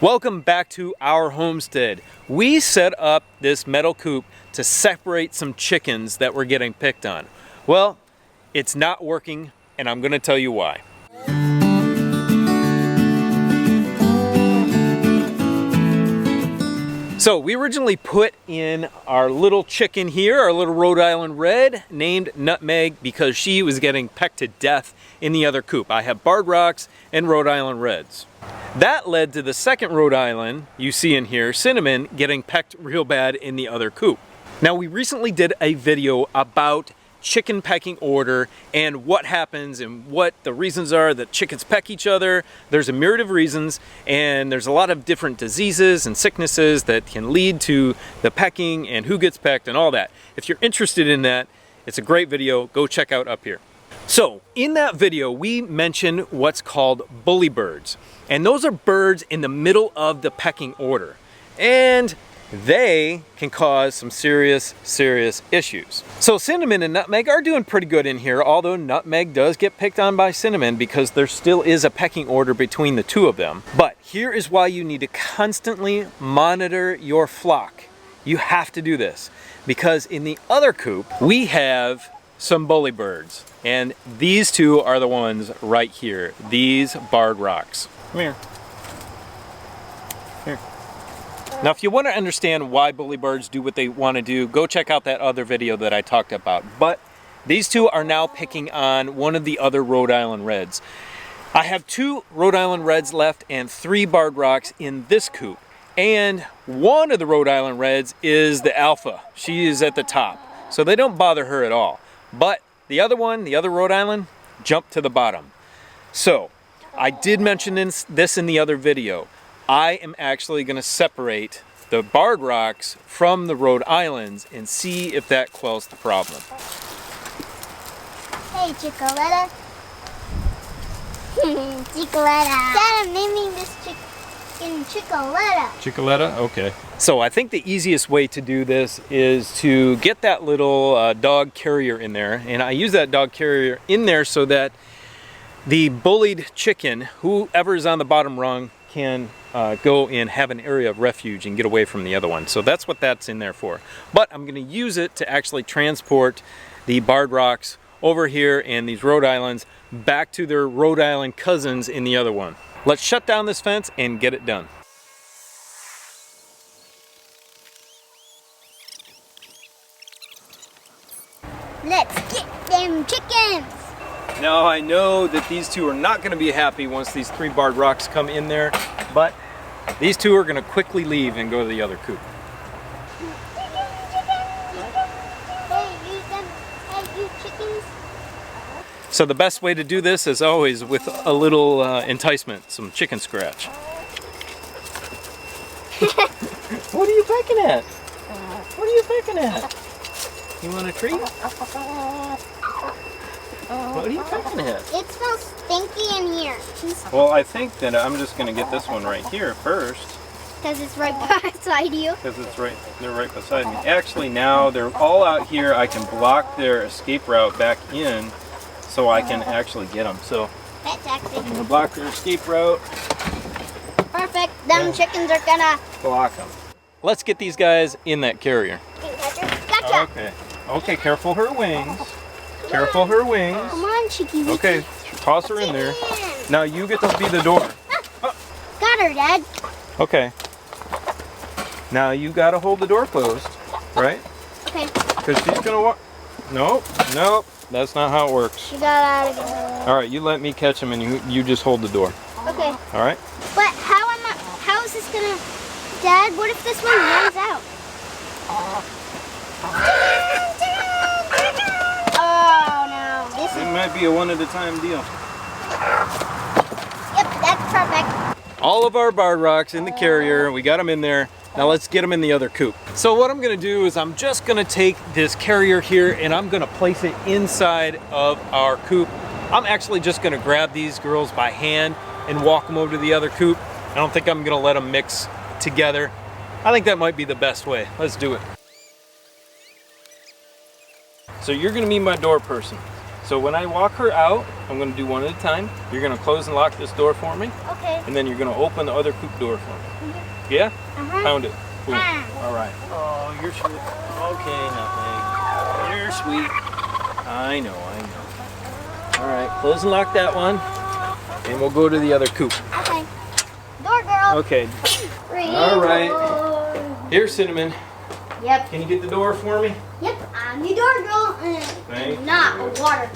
Welcome back to our homestead. We set up this metal coop to separate some chickens that were getting picked on. Well, it's not working, and I'm going to tell you why. So we originally put in our little chicken here, our little Rhode Island Red, named Nutmeg because she was getting pecked to death in the other coop. I have Barred Rocks and Rhode Island Reds. That led to the second Rhode Island you see in here, Cinnamon, getting pecked real bad in the other coop. Now we recently did a video about chicken pecking order and what happens and what the reasons are that chickens peck each other. There's a myriad of reasons, and there's a lot of different diseases and sicknesses that can lead to the pecking and who gets pecked and all that. If you're interested in that, it's a great video. Go check out up here. So in that video, we mentioned what's called bully birds. And those are birds in the middle of the pecking order. And they can cause some serious issues. So Cinnamon and Nutmeg are doing pretty good in here, although Nutmeg does get picked on by Cinnamon because there still is a pecking order between the two of them. But here is why you need to constantly monitor your flock. You have to do this because in the other coop, we have some bully birds. And these two are the ones right here, these Barred Rocks. Come here. Here. Now, if you want to understand why bully birds do what they want to do, go check out that other video that I talked about. But these two are now picking on one of the other Rhode Island Reds. I have 2 Rhode Island Reds left and 3 Barred Rocks in this coop. And one of the Rhode Island Reds is the alpha. She is at the top, so they don't bother her at all. But the other one, the other Rhode Island, jumped to the bottom. So I did mention this in the other video. I am actually going to separate the Barred Rocks from the Rhode Islands and see if that quells the problem. Hey, Chicoletta. Chicoletta. Dad, I'm naming this chicken Chicoletta. Chicoletta? Okay. So I think the easiest way to do this is to get that little dog carrier in there. And I use that dog carrier in there so that the bullied chicken, whoever is on the bottom rung, can go and have an area of refuge and get away from the other one. So that's what that's in there for. But I'm going to use it to actually transport the Barred Rocks over here and these Rhode Islands back to their Rhode Island cousins in the other one. Let's shut down this fence and get it done. Let's get them chickens. Now I know that these two are not going to be happy once these 3 Barred Rocks come in there, but these two are going to quickly leave and go to the other coop. Hey, you chickens. So the best way to do this is always with a little enticement, some chicken scratch. What are you pecking at? What are you pecking at? You want a treat? What are you pecking at? It smells stinky in here. Well, I think that I'm just going to get this one right here first. Because it's right beside you. Because they're right beside me. Actually, now they're all out here. I can block their escape route back in so I can actually get them. So That's actually I'm going to block their escape route. perfect. Them chickens are gonna Block them. Let's get these guys in that carrier. Gotcha. Okay. Okay, careful her wings. Careful her wings. Come on, Chicky. Okay, toss her in there. Now you get to be the door. Got her, Dad. Okay. Now you got to hold the door closed, right? Okay. Because she's going to walk. Nope, nope. That's not how it works. She got out again. All right, you let me catch him and you just hold the door. Okay. All right? But how is this gonna, Dad, what if this one runs out? Oh no. This It might be a one at a time deal. Yep, that's perfect. All of our Barred Rocks in the carrier. We got them in there. Now let's get them in the other coop. So what I'm gonna do is I'm just gonna take this carrier here and I'm gonna place it inside of our coop. I'm actually just gonna grab these girls by hand and walk them over to the other coop. I don't think I'm gonna let them mix together. I think that might be the best way. Let's do it. So you're gonna be my door person. So when I walk her out, I'm going to do one at a time. You're going to close and lock this door for me. Okay. And then you're going to open the other coop door for me. Yeah? Pound it. Boom. All right. Oh, you're sweet. Okay, Nutmeg. You're sweet. I know. All right, close and lock that one. And we'll go to the other coop. Okay. Door girl. Okay. All right. Here's Cinnamon. Yep. Can you get the door for me? Yep, I'm the door girl. Thank I'm not a water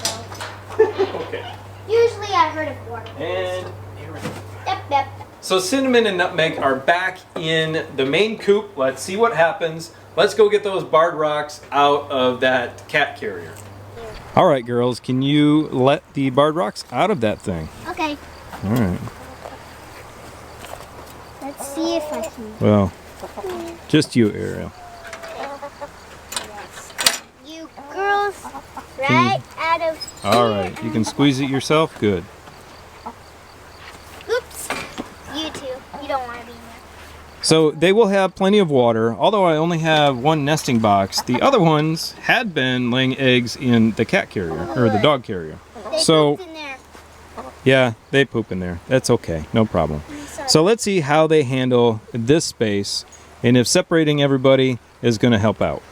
girl. Okay. Usually I heard of water. And here we go. Yep. So Cinnamon and Nutmeg are back in the main coop. Let's see what happens. Let's go get those barred rocks out of that cat carrier. All right, girls, can you let the barred rocks out of that thing? Okay. All right. Let's see if I can. Well, just you, Ariel. You girls, right out of here. All right, you can squeeze it yourself. Good. Oops. You two. You don't want to be in there. So they will have plenty of water, although I only have one nesting box. The other ones had been laying eggs in the cat carrier, or the dog carrier. They So, pooped in there. yeah, they poop in there. That's okay, no problem. So let's see how they handle this space, and if separating everybody is going to help out.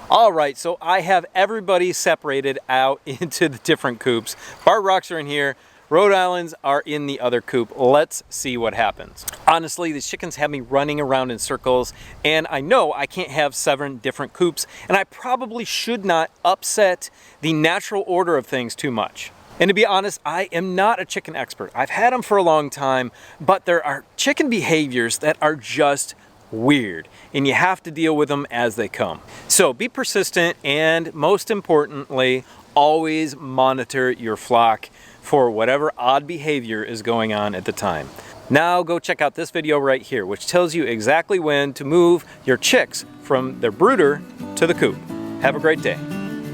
All right, so I have everybody separated out into the different coops. Barred rocks are in here. Rhode Islands are in the other coop. Let's see what happens. Honestly, these chickens have me running around in circles, and I know I can't have 7 different coops, and I probably should not upset the natural order of things too much. And to be honest, I am not a chicken expert. I've had them for a long time, but there are chicken behaviors that are just weird, and you have to deal with them as they come. So be persistent, and most importantly, always monitor your flock for whatever odd behavior is going on at the time. Now go check out this video right here, which tells you exactly when to move your chicks from their brooder to the coop. Have a great day.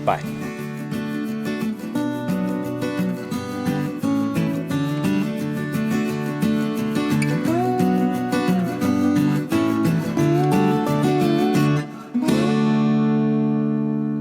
Bye.